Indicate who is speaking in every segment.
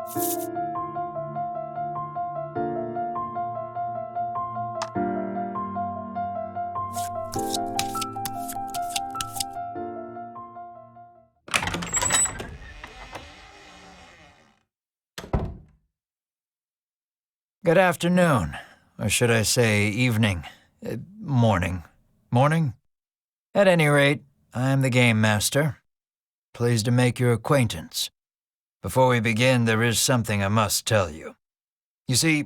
Speaker 1: Good afternoon, or should I say evening, morning. Morning? At any rate, I am the Game Master. Pleased to make your acquaintance. Before we begin, there is something I must tell you. You see,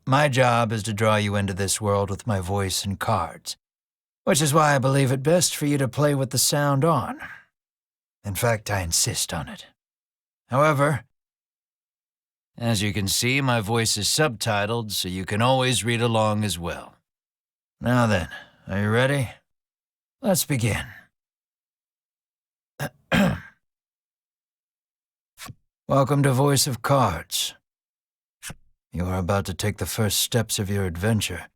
Speaker 1: my job is to draw you into this world with my voice and cards, which is why I believe it best for you to play with the sound on. In fact, I insist on it. However, as you can see, my voice is subtitled, so you can always read along as well. Now then, are you ready? Let's begin. Welcome to Voice of Cards. You are about to take the first steps of your adventure.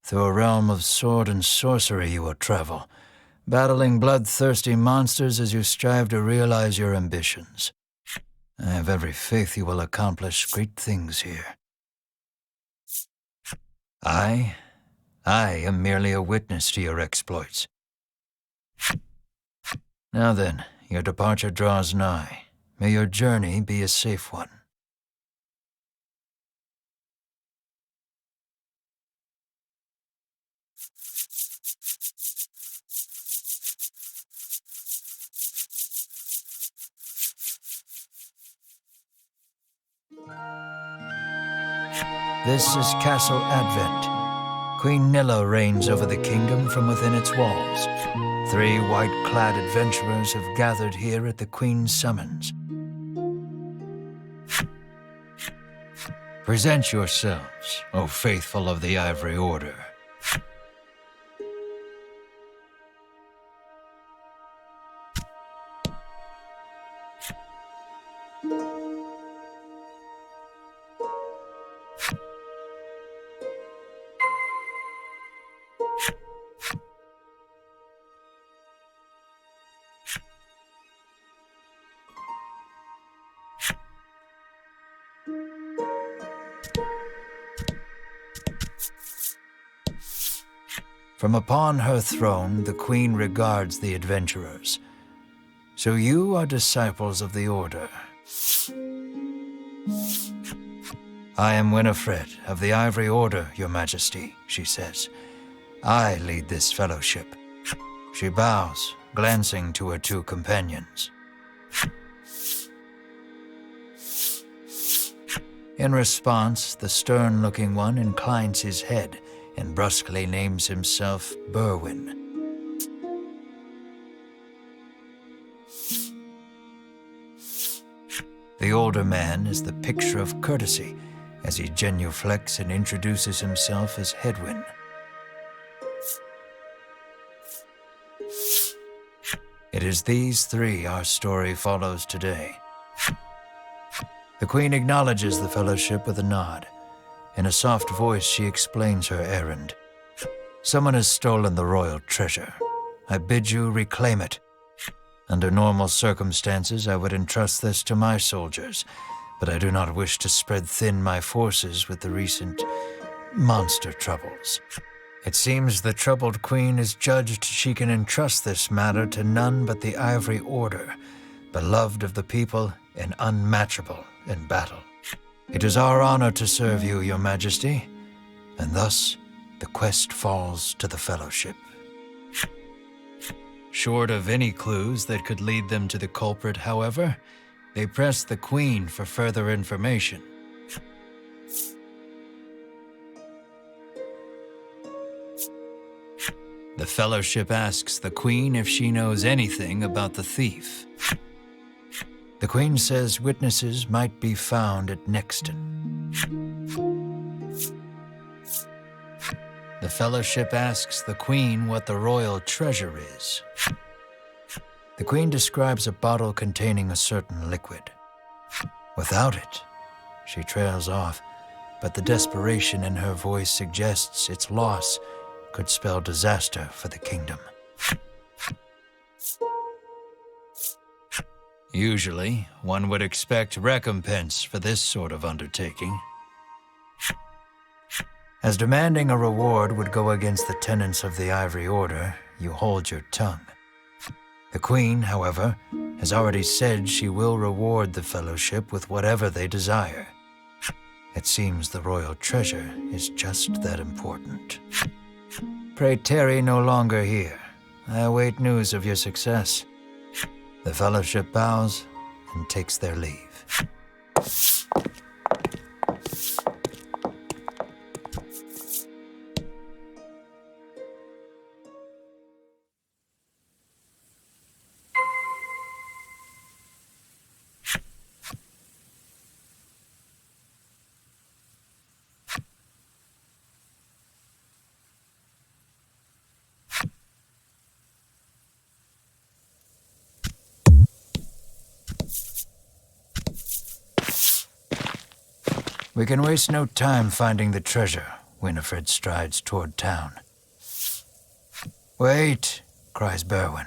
Speaker 1: Through a realm of sword and sorcery you will travel, battling bloodthirsty monsters as you strive to realize your ambitions. I have every faith you will accomplish great things here. I am merely a witness to your exploits. Now then, your departure draws nigh. May your journey be a safe one. This is Castle Advent. Queen Nilla reigns over the kingdom from within its walls. 3 white-clad adventurers have gathered here at the Queen's summons. Present yourselves, O faithful of the Ivory Order. From upon her throne, the Queen regards the adventurers. So you are disciples of the Order. I am Winifred of the Ivory Order, Your Majesty, she says. I lead this fellowship. She bows, glancing to her 2 companions. In response, the stern-looking one inclines his head and brusquely names himself Berwin. The older man is the picture of courtesy as he genuflects and introduces himself as Hedwin. It is these 3 our story follows today. The Queen acknowledges the fellowship with a nod. In a soft voice, she explains her errand. Someone has stolen the royal treasure. I bid you reclaim it. Under normal circumstances, I would entrust this to my soldiers, but I do not wish to spread thin my forces with the recent monster troubles. It seems the troubled queen is judged she can entrust this matter to none but the Ivory Order, beloved of the people and unmatchable in battle. It is our honor to serve you, Your Majesty, and thus the quest falls to the Fellowship. Short of any clues that could lead them to the culprit, however, they press the Queen for further information. The Fellowship asks the Queen if she knows anything about the thief. The Queen says witnesses might be found at Nexton. The Fellowship asks the Queen what the royal treasure is. The Queen describes a bottle containing a certain liquid. Without it, she trails off, but the desperation in her voice suggests its loss could spell disaster for the kingdom. Usually, one would expect recompense for this sort of undertaking. As demanding a reward would go against the tenets of the Ivory Order, you hold your tongue. The Queen, however, has already said she will reward the Fellowship with whatever they desire. It seems the royal treasure is just that important. Pray tarry no longer here. I await news of your success. The Fellowship bows and takes their leave. We can waste no time finding the treasure. Winifred strides toward town. Wait, cries Berwin,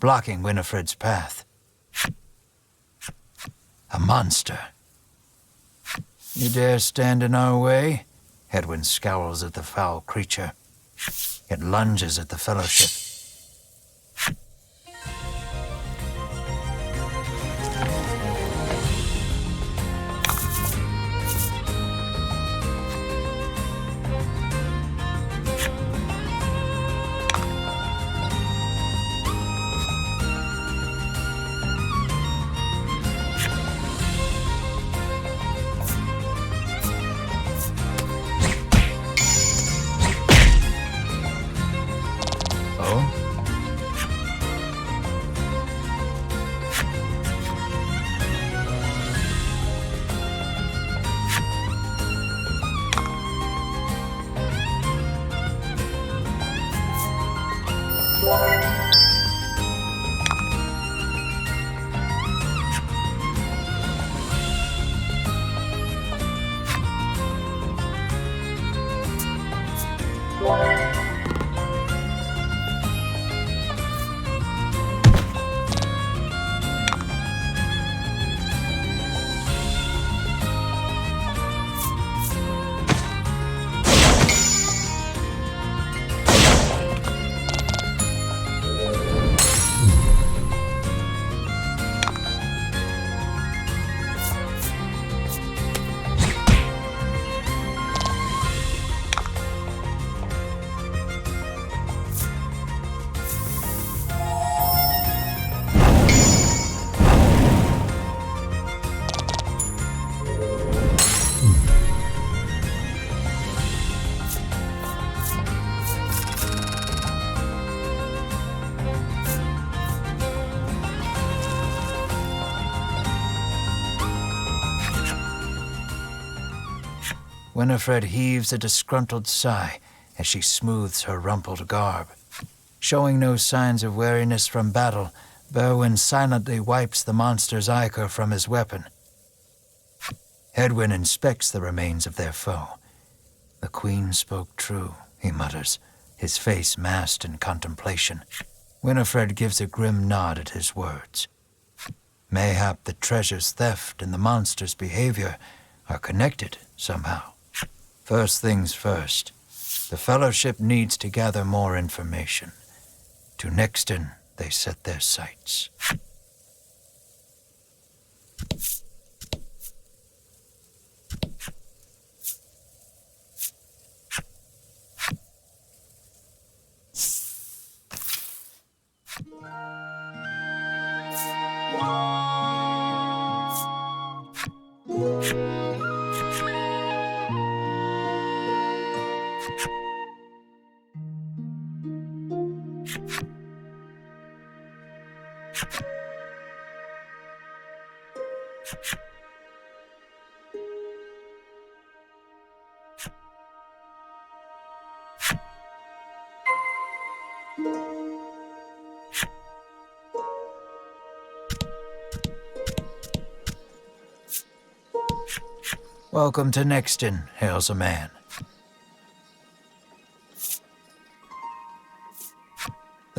Speaker 1: blocking Winifred's path. A monster. You dare stand in our way? Hedwyn scowls at the foul creature. It lunges at the Fellowship. Winifred heaves a disgruntled sigh as she smooths her rumpled garb. Showing no signs of weariness from battle, Berwin silently wipes the monster's ichor from his weapon. Hedwyn inspects the remains of their foe. The Queen spoke true, he mutters, his face masked in contemplation. Winifred gives a grim nod at his words. Mayhap the treasure's theft and the monster's behavior are connected somehow. First things first, the Fellowship needs to gather more information. To Nexton, they set their sights. Welcome to Nexton, hails a man.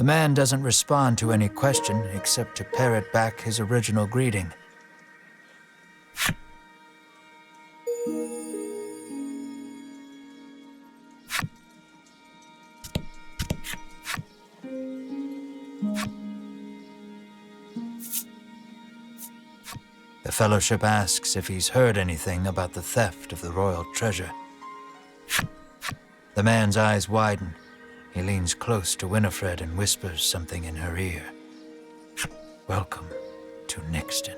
Speaker 1: The man doesn't respond to any question except to parrot back his original greeting. The Fellowship asks if he's heard anything about the theft of the royal treasure. The man's eyes widen. He leans close to Winifred and whispers something in her ear. Welcome to Nixton.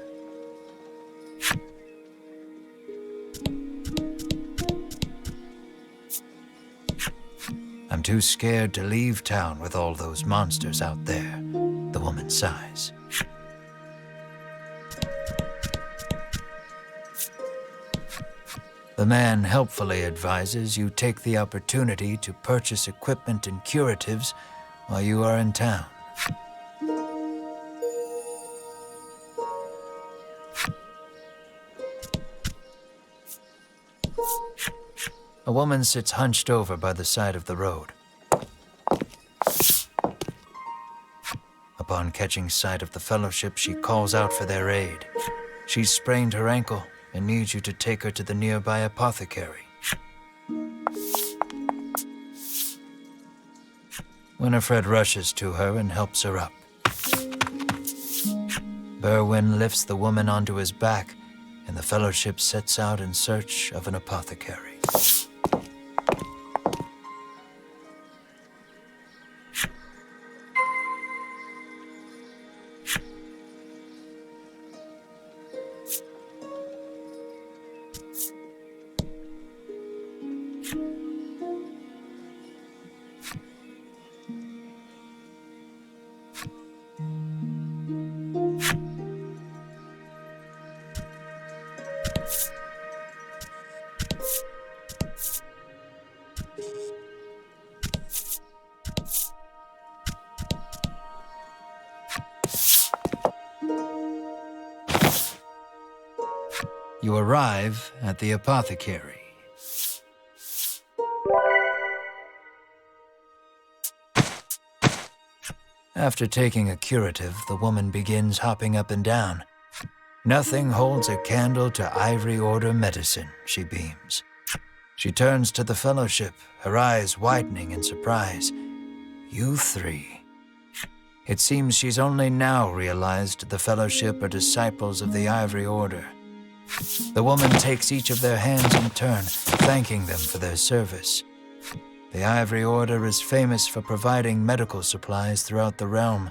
Speaker 1: I'm too scared to leave town with all those monsters out there, the woman sighs. The man helpfully advises you take the opportunity to purchase equipment and curatives while you are in town. A woman sits hunched over by the side of the road. Upon catching sight of the Fellowship, she calls out for their aid. She's sprained her ankle and needs you to take her to the nearby apothecary. Winifred rushes to her and helps her up. Berwin lifts the woman onto his back, and the Fellowship sets out in search of an apothecary. You arrive at the apothecary. After taking a curative, the woman begins hopping up and down. Nothing holds a candle to Ivory Order medicine, she beams. She turns to the Fellowship, her eyes widening in surprise. You three. It seems she's only now realized the Fellowship are disciples of the Ivory Order. The woman takes each of their hands in turn, thanking them for their service. The Ivory Order is famous for providing medical supplies throughout the realm,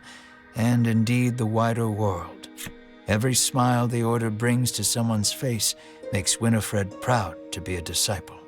Speaker 1: and indeed the wider world. Every smile the Order brings to someone's face makes Winifred proud to be a disciple.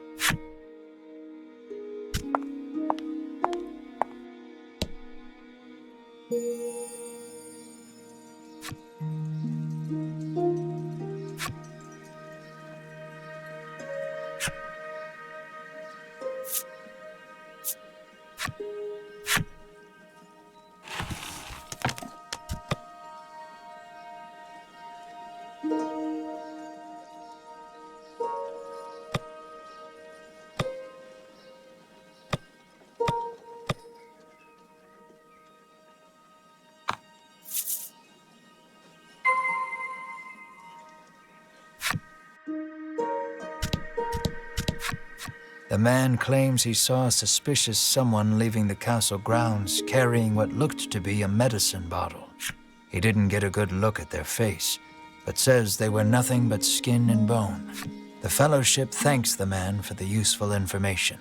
Speaker 1: The man claims he saw a suspicious someone leaving the castle grounds carrying what looked to be a medicine bottle. He didn't get a good look at their face, but says they were nothing but skin and bone. The Fellowship thanks the man for the useful information.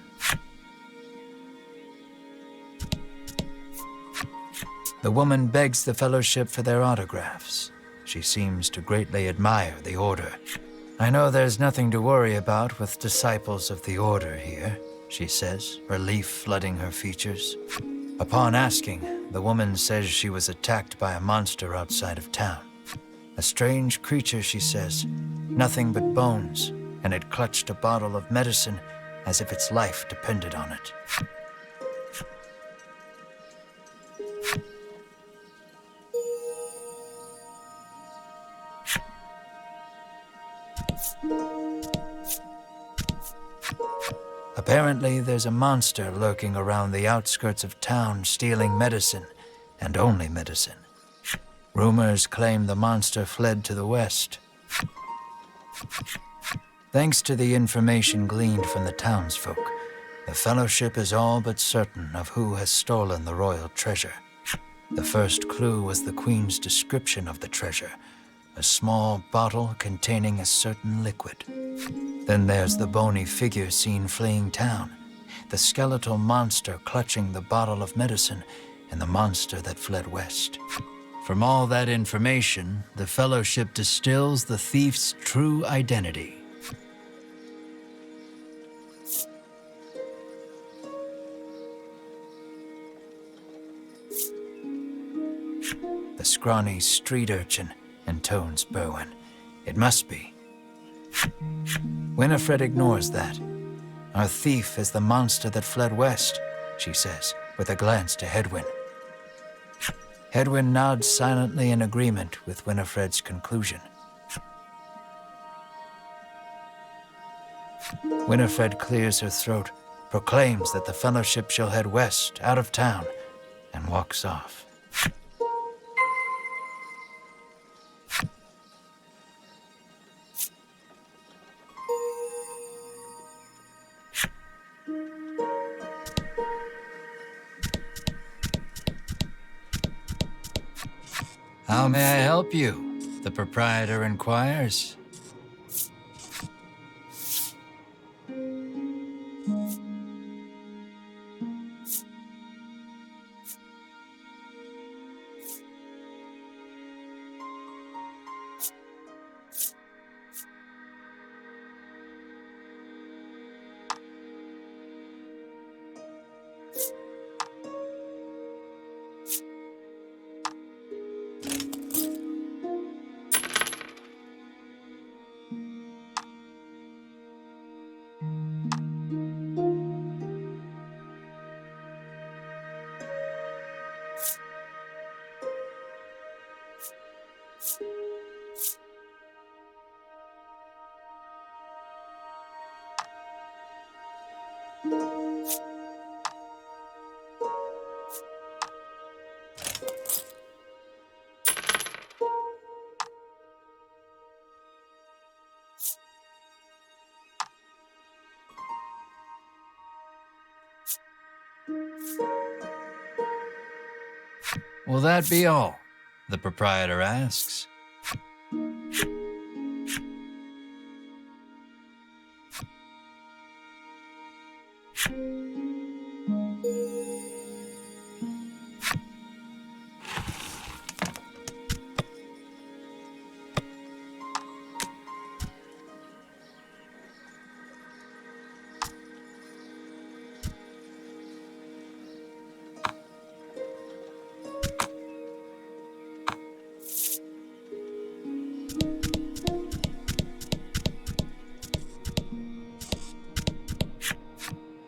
Speaker 1: The woman begs the Fellowship for their autographs. She seems to greatly admire the Order. I know there's nothing to worry about with disciples of the Order here, she says, relief flooding her features. Upon asking, the woman says she was attacked by a monster outside of town. A strange creature, she says, nothing but bones, and it clutched a bottle of medicine as if its life depended on it. Apparently, there's a monster lurking around the outskirts of town stealing medicine, and only medicine. Rumors claim the monster fled to the west. Thanks to the information gleaned from the townsfolk, the Fellowship is all but certain of who has stolen the royal treasure. The first clue was the Queen's description of the treasure, a small bottle containing a certain liquid. Then there's the bony figure seen fleeing town, the skeletal monster clutching the bottle of medicine, and the monster that fled west. From all that information, the Fellowship distills the thief's true identity. The scrawny street urchin intones Berwin. It must be. Winifred ignores that. Our thief is the monster that fled west, she says, with a glance to Hedwyn. Hedwyn nods silently in agreement with Winifred's conclusion. Winifred clears her throat, proclaims that the Fellowship shall head west, out of town, and walks off. How may I help you? The proprietor inquires. Will that be all? The proprietor asks.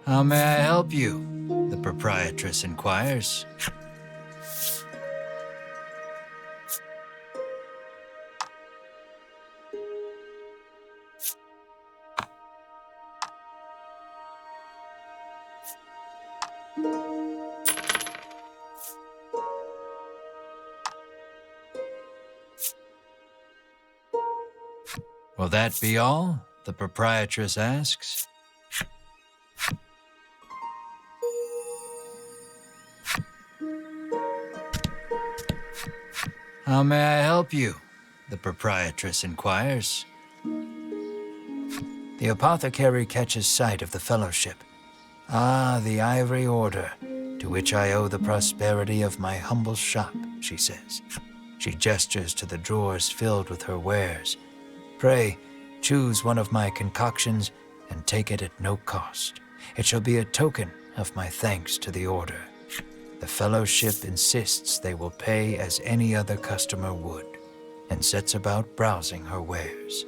Speaker 1: How may I help you? The proprietress inquires. Will that be all? The proprietress asks. How may I help you? The proprietress inquires. The apothecary catches sight of the Fellowship. Ah, the Ivory Order, to which I owe the prosperity of my humble shop, she says. She gestures to the drawers filled with her wares. Pray, choose one of my concoctions and take it at no cost. It shall be a token of my thanks to the Order. The Fellowship insists they will pay as any other customer would, and sets about browsing her wares.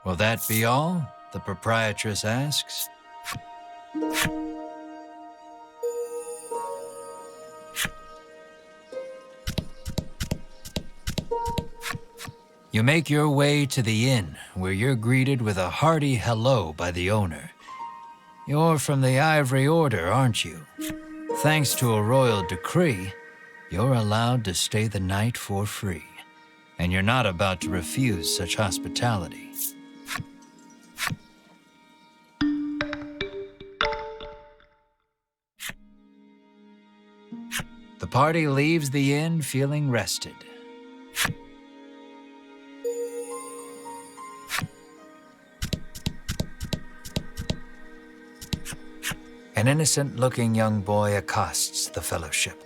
Speaker 1: Will that be all? The proprietress asks. You make your way to the inn, where you're greeted with a hearty hello by the owner. You're from the Ivory Order, aren't you? Thanks to a royal decree, you're allowed to stay the night for free, and you're not about to refuse such hospitality. The party leaves the inn feeling rested. An innocent-looking young boy accosts the fellowship.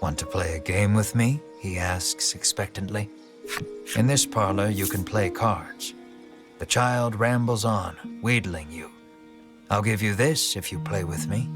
Speaker 1: "Want to play a game with me?" he asks expectantly. "In this parlor, you can play cards." The child rambles on, wheedling you. "I'll give you this if you play with me."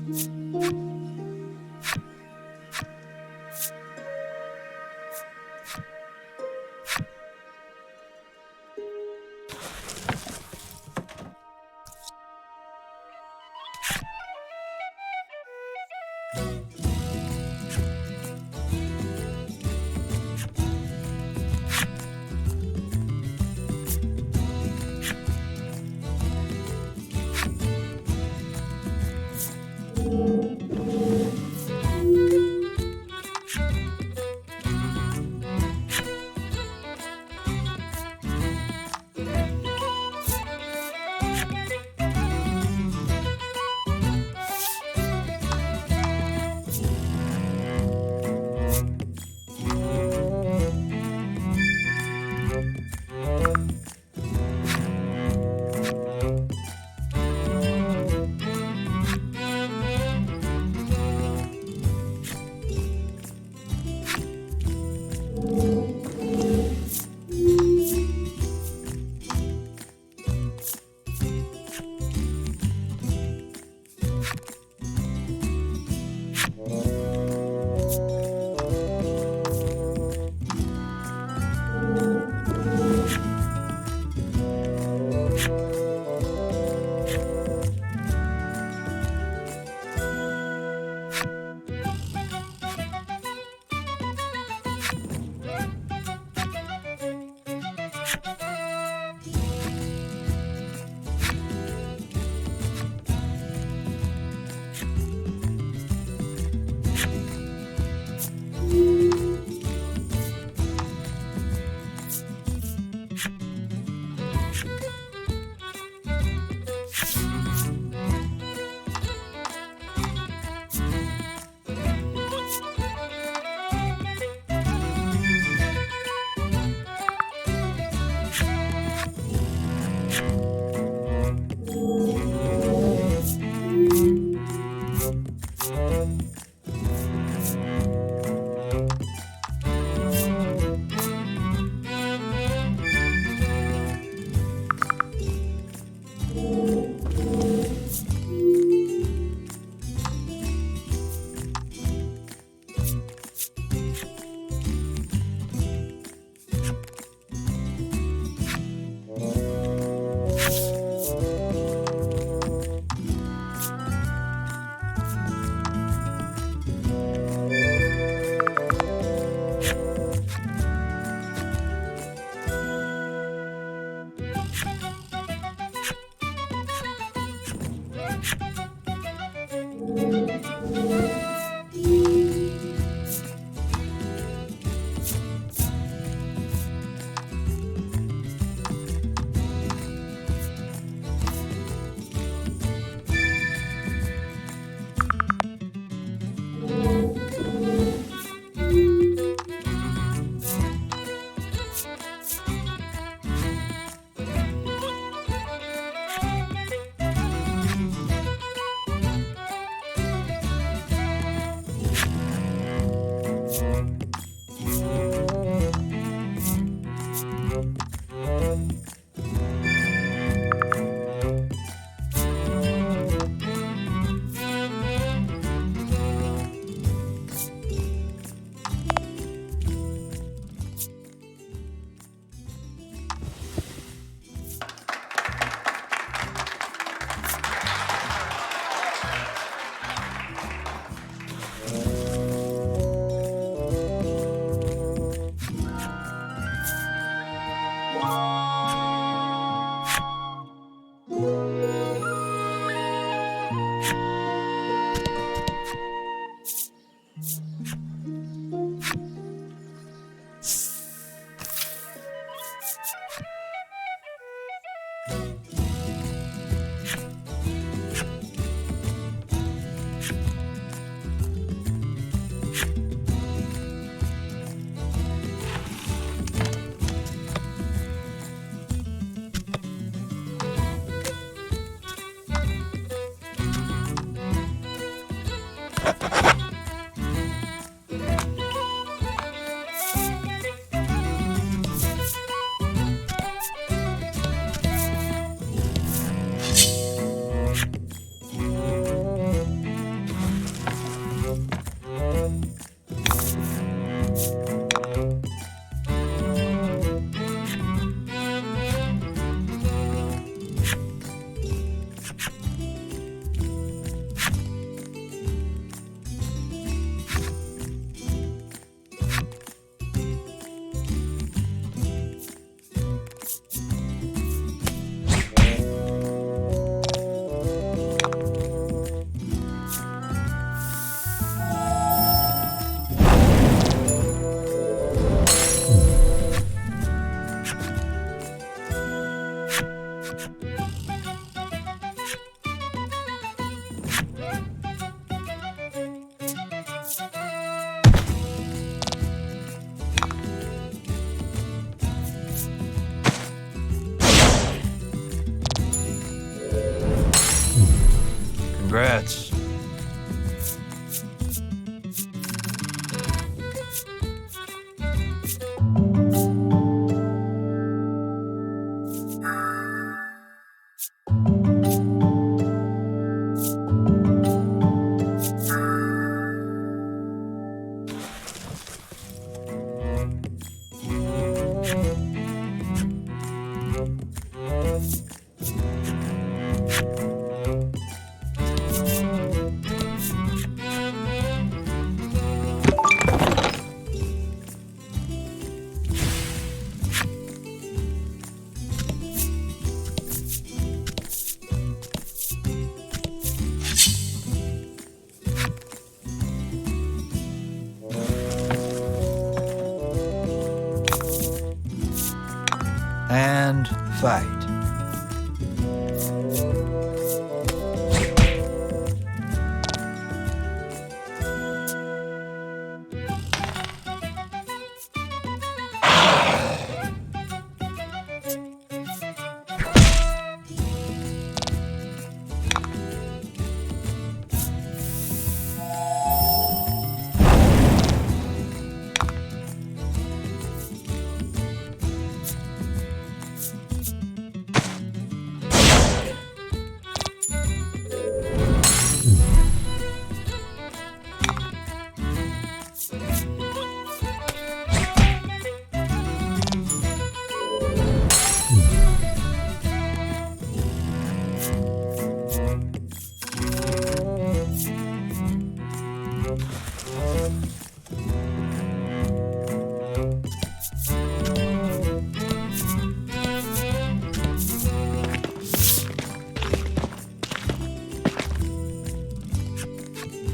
Speaker 1: And fight.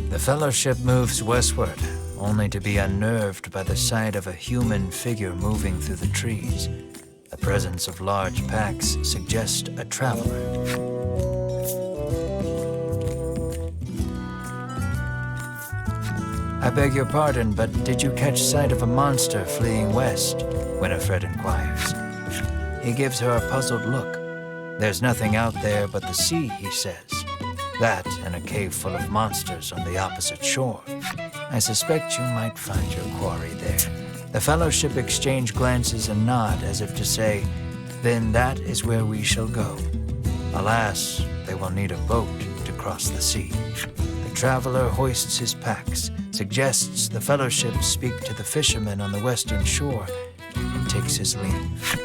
Speaker 1: The Fellowship moves westward, only to be unnerved by the sight of a human figure moving through the trees. The presence of large packs suggests a traveler. I beg your pardon, but did you catch sight of a monster fleeing west? Winifred inquires. He gives her a puzzled look. There's nothing out there but the sea, he says. That and a cave full of monsters on the opposite shore. I suspect you might find your quarry there. The Fellowship exchange glances and nod as if to say, then that is where we shall go. Alas, they will need a boat to cross the sea. The traveler hoists his packs, suggests the Fellowship speak to the fishermen on the western shore, and takes his leave.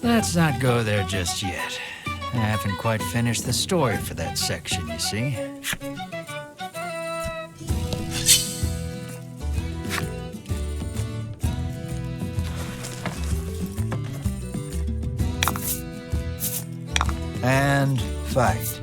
Speaker 1: Let's not go there just yet. I haven't quite finished the story for that section, you see. And fight.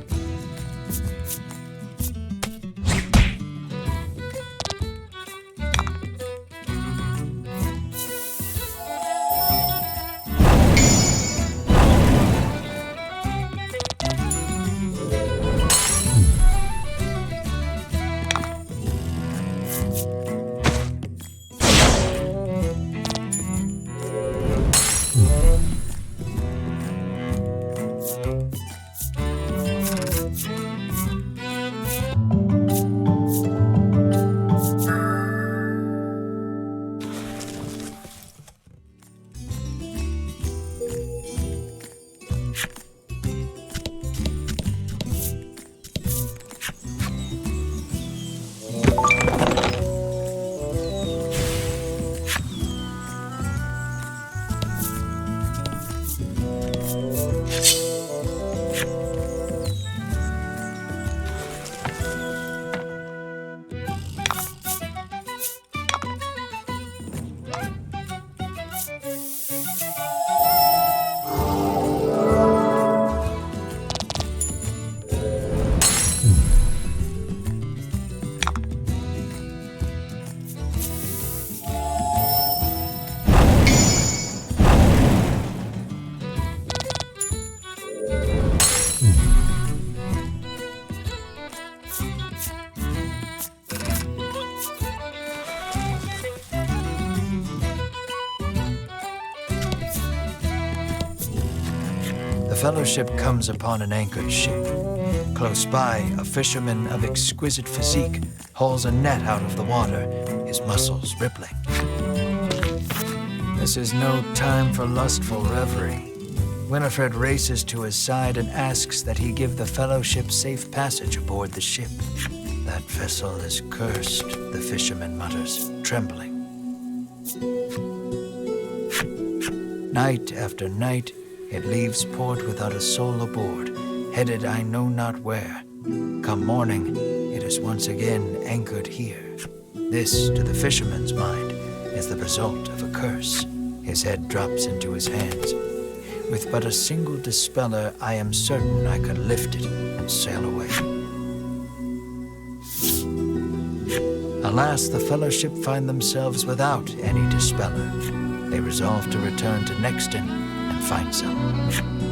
Speaker 1: The Fellowship comes upon an anchored ship. Close by, a fisherman of exquisite physique hauls a net out of the water, his muscles rippling. This is no time for lustful reverie. Winifred races to his side and asks that he give the Fellowship safe passage aboard the ship. That vessel is cursed, the fisherman mutters, trembling. Night after night, it leaves port without a soul aboard, headed I know not where. Come morning, it is once again anchored here. This, to the fisherman's mind, is the result of a curse. His head drops into his hands. With but a single dispeller, I am certain I could lift it and sail away. Alas, the Fellowship find themselves without any dispeller. They resolve to return to Nexton and find some.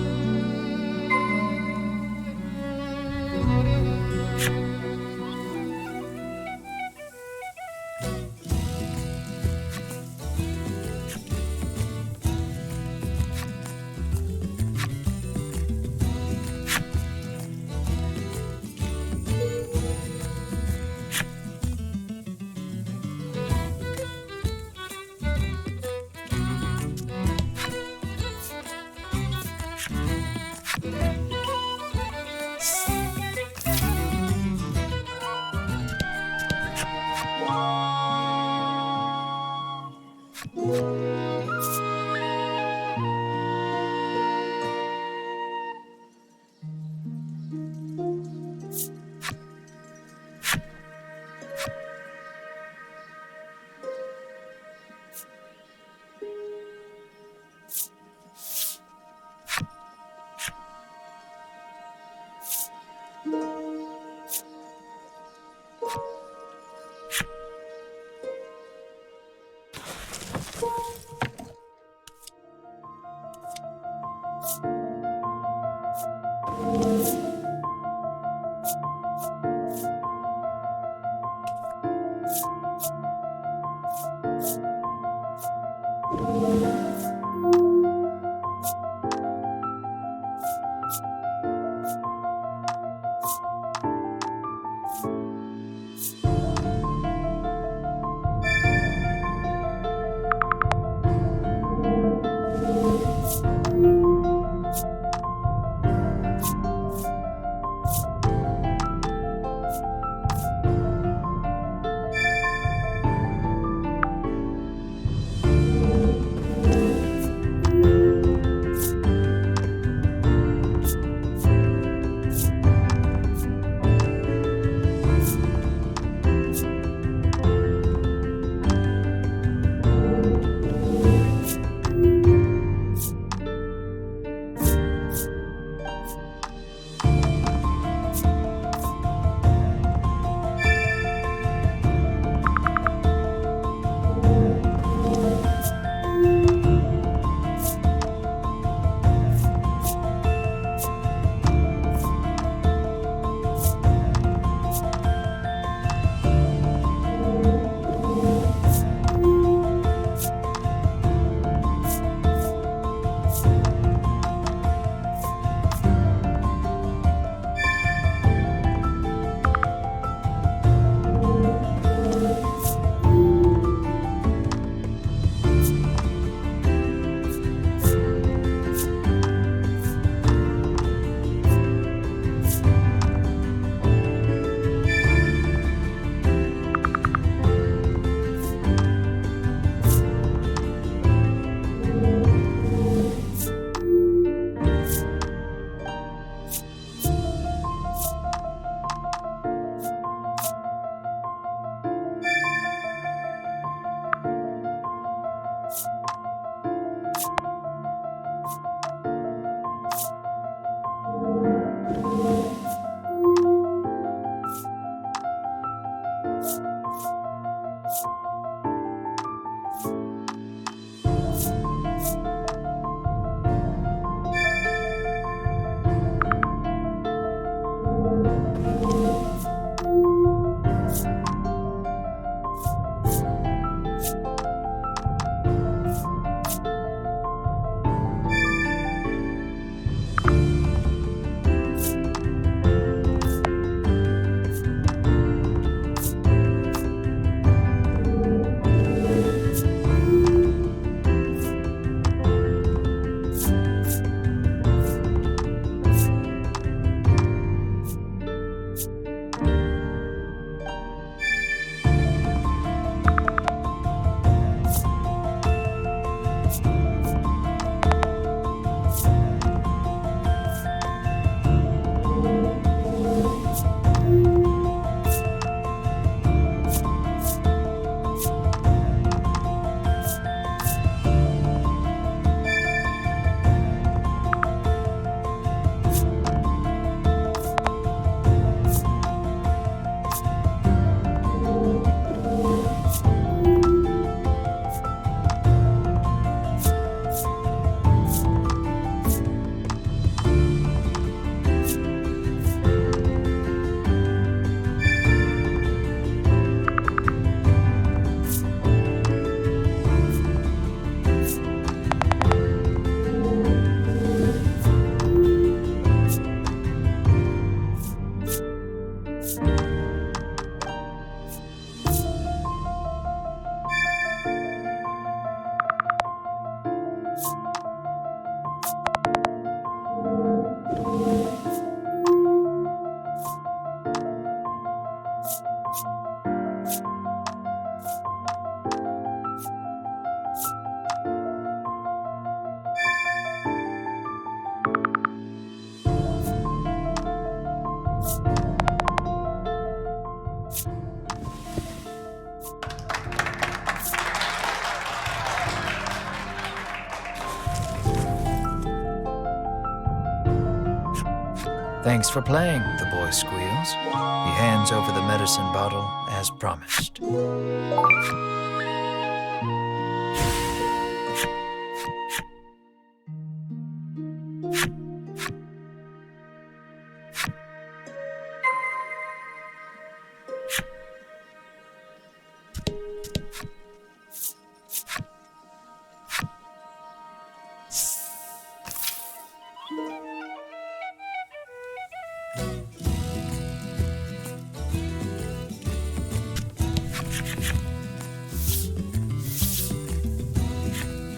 Speaker 1: Thanks for playing, the boy squeals. He hands over the medicine bottle as promised.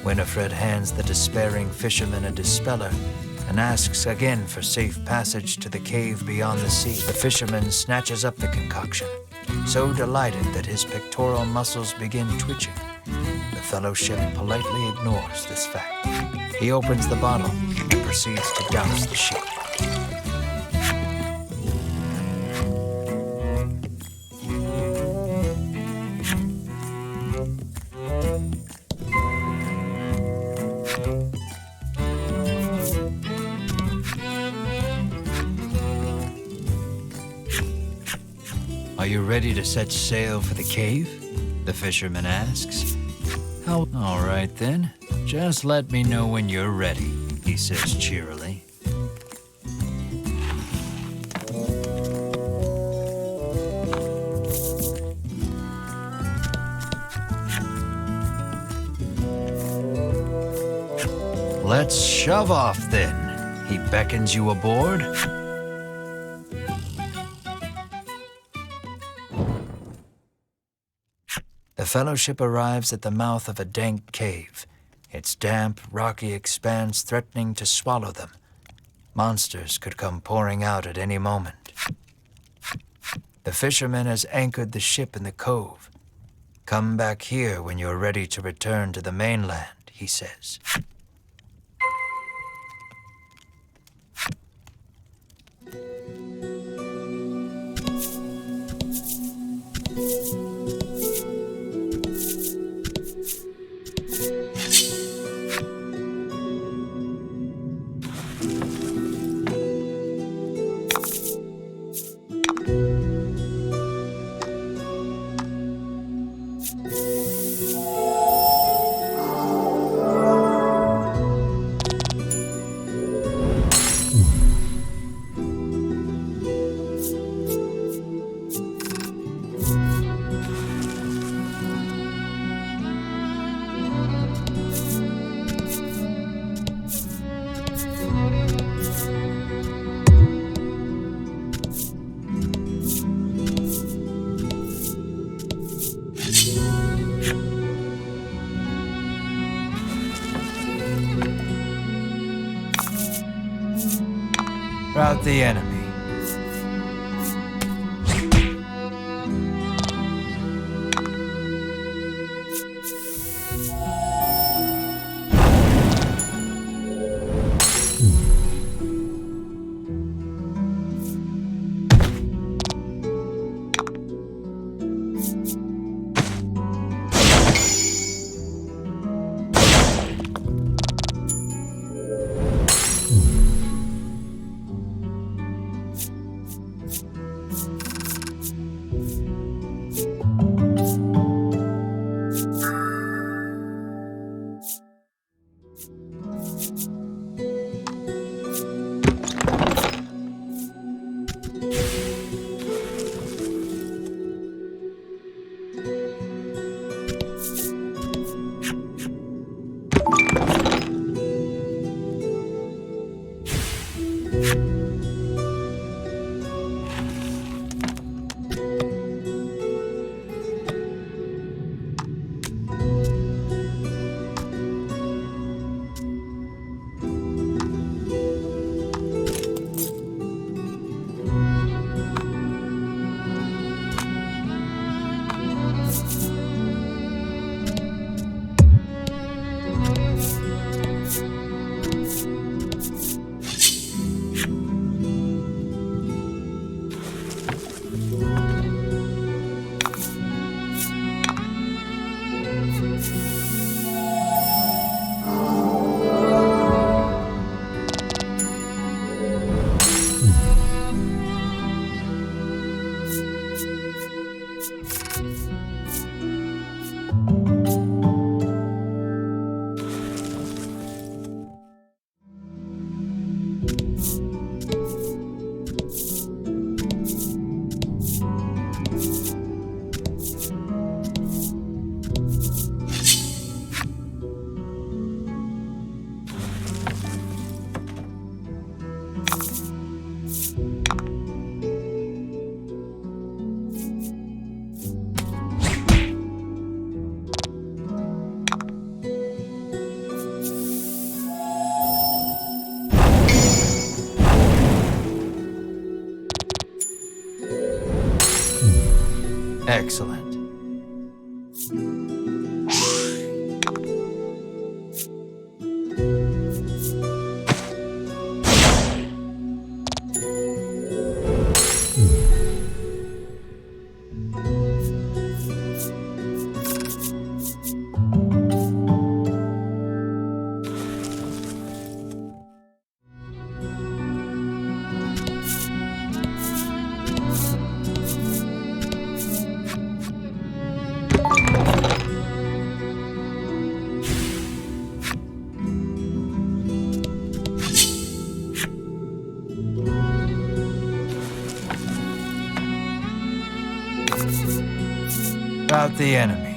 Speaker 1: Winifred hands the despairing fisherman a dispeller and asks again for safe passage to the cave beyond the sea. The fisherman snatches up the concoction, so delighted that his pectoral muscles begin twitching. The fellowship politely ignores this fact. He opens the bottle and proceeds to douse the sheep. Are you ready to set sail for the cave? The fisherman asks. All right then. Just let me know when you're ready, he says cheerily. Let's shove off then. He beckons you aboard. The fellowship arrives at the mouth of a dank cave, its damp, rocky expanse threatening to swallow them. Monsters could come pouring out at any moment. The fisherman has anchored the ship in the cove. Come back here when you're ready to return to the mainland, he says. Rout the enemy. Excellent. About the enemy.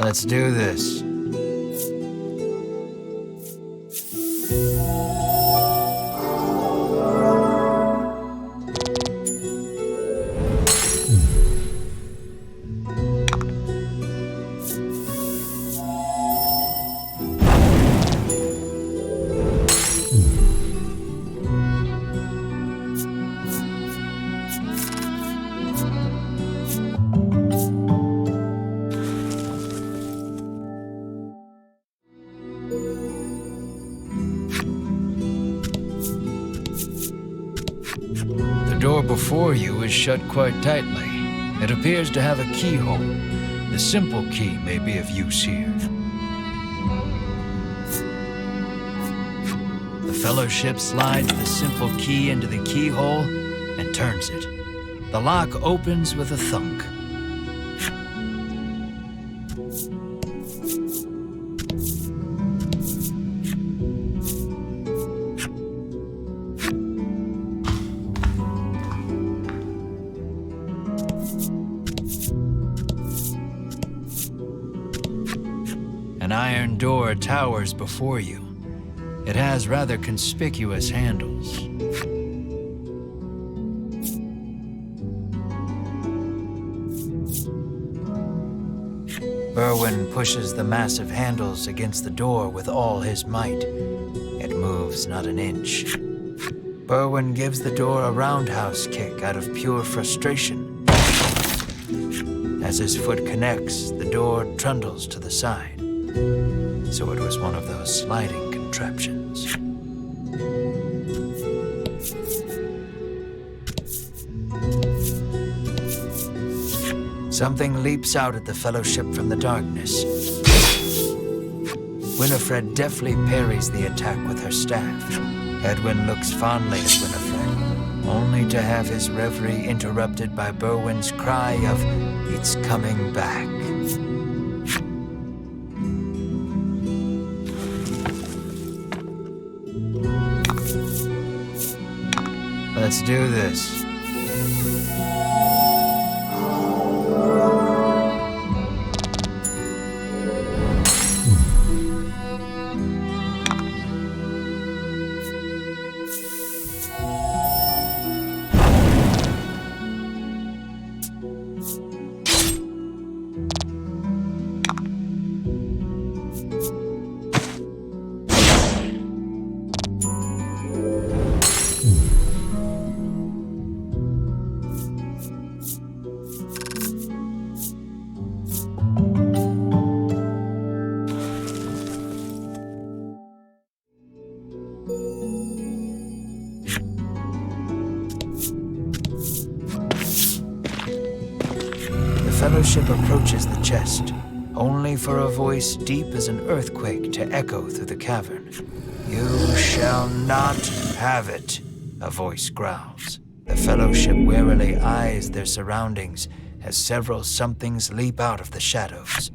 Speaker 1: Let's do this. The door before you is shut quite tightly. It appears to have a keyhole. The simple key may be of use here. The Fellowship slides the simple key into the keyhole and turns it. The lock opens with a thunk. An iron door towers before you. It has rather conspicuous handles. Berwin pushes the massive handles against the door with all his might. It moves not an inch. Berwin gives the door a roundhouse kick out of pure frustration. As his foot connects, the door trundles to the side. So it was one of those sliding contraptions. Something leaps out at the Fellowship from the darkness. Winifred deftly parries the attack with her staff. Edwin looks fondly at Winifred, only to have his reverie interrupted by Berwin's cry of, "It's coming back." Let's do this. The Fellowship approaches the chest, only for a voice deep as an earthquake to echo through the cavern. "You shall not have it," a voice growls. The Fellowship warily eyes their surroundings as several somethings leap out of the shadows.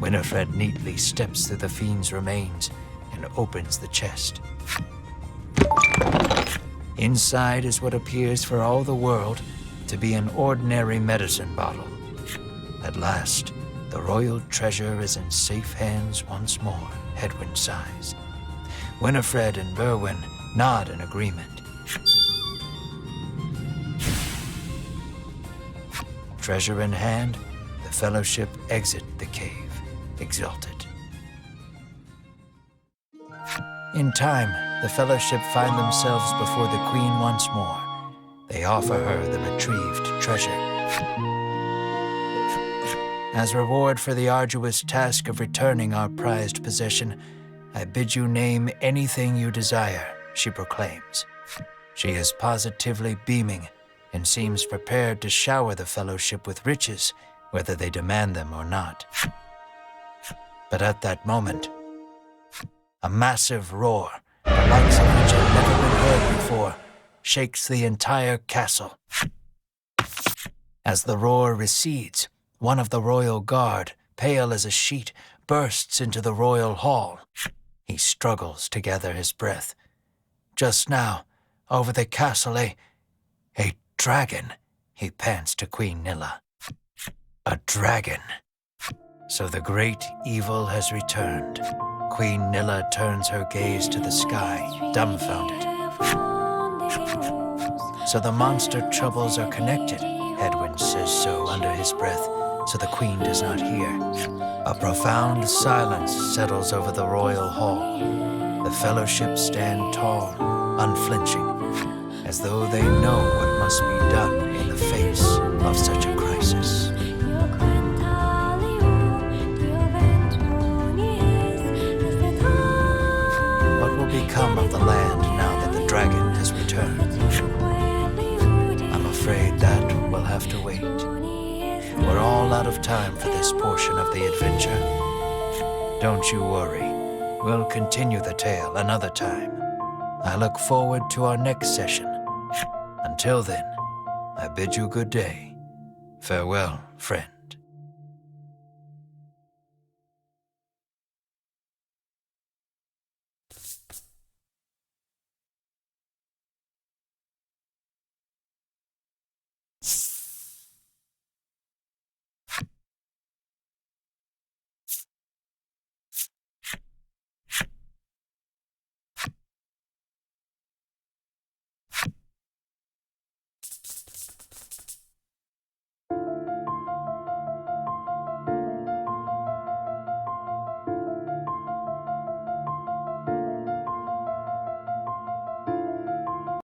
Speaker 1: Winifred neatly steps through the fiend's remains and opens the chest. Inside is what appears for all the world to be an ordinary medicine bottle. At last, the royal treasure is in safe hands once more, Hedwyn sighs. Winifred and Berwin nod in agreement. Treasure in hand, the Fellowship exit the cave, exalted. In time, the Fellowship find themselves before the Queen once more. They offer her the retrieved treasure. As reward for the arduous task of returning our prized possession, I bid you name anything you desire, she proclaims. She is positively beaming and seems prepared to shower the Fellowship with riches, whether they demand them or not. But at that moment, a massive roar, the likes of which had never been heard before, shakes the entire castle. As the roar recedes, one of the royal guard, pale as a sheet, bursts into the royal hall. He struggles to gather his breath. Just now, over the castle, a dragon, he pants to Queen Nilla. A dragon. So the great evil has returned. Queen Nilla turns her gaze to the sky, dumbfounded. So the monster troubles are connected, Hedwyn says so under his breath, so the Queen does not hear. A profound silence settles over the royal hall. The Fellowship stand tall, unflinching, as though they know what must be done in the face of such a crisis. What will become of the land now that the dragon has returned? I'm afraid that will have to wait. We're all out of time for this portion of the adventure. Don't you worry. We'll continue the tale another time. I look forward to our next session. Until then, I bid you good day. Farewell, friend.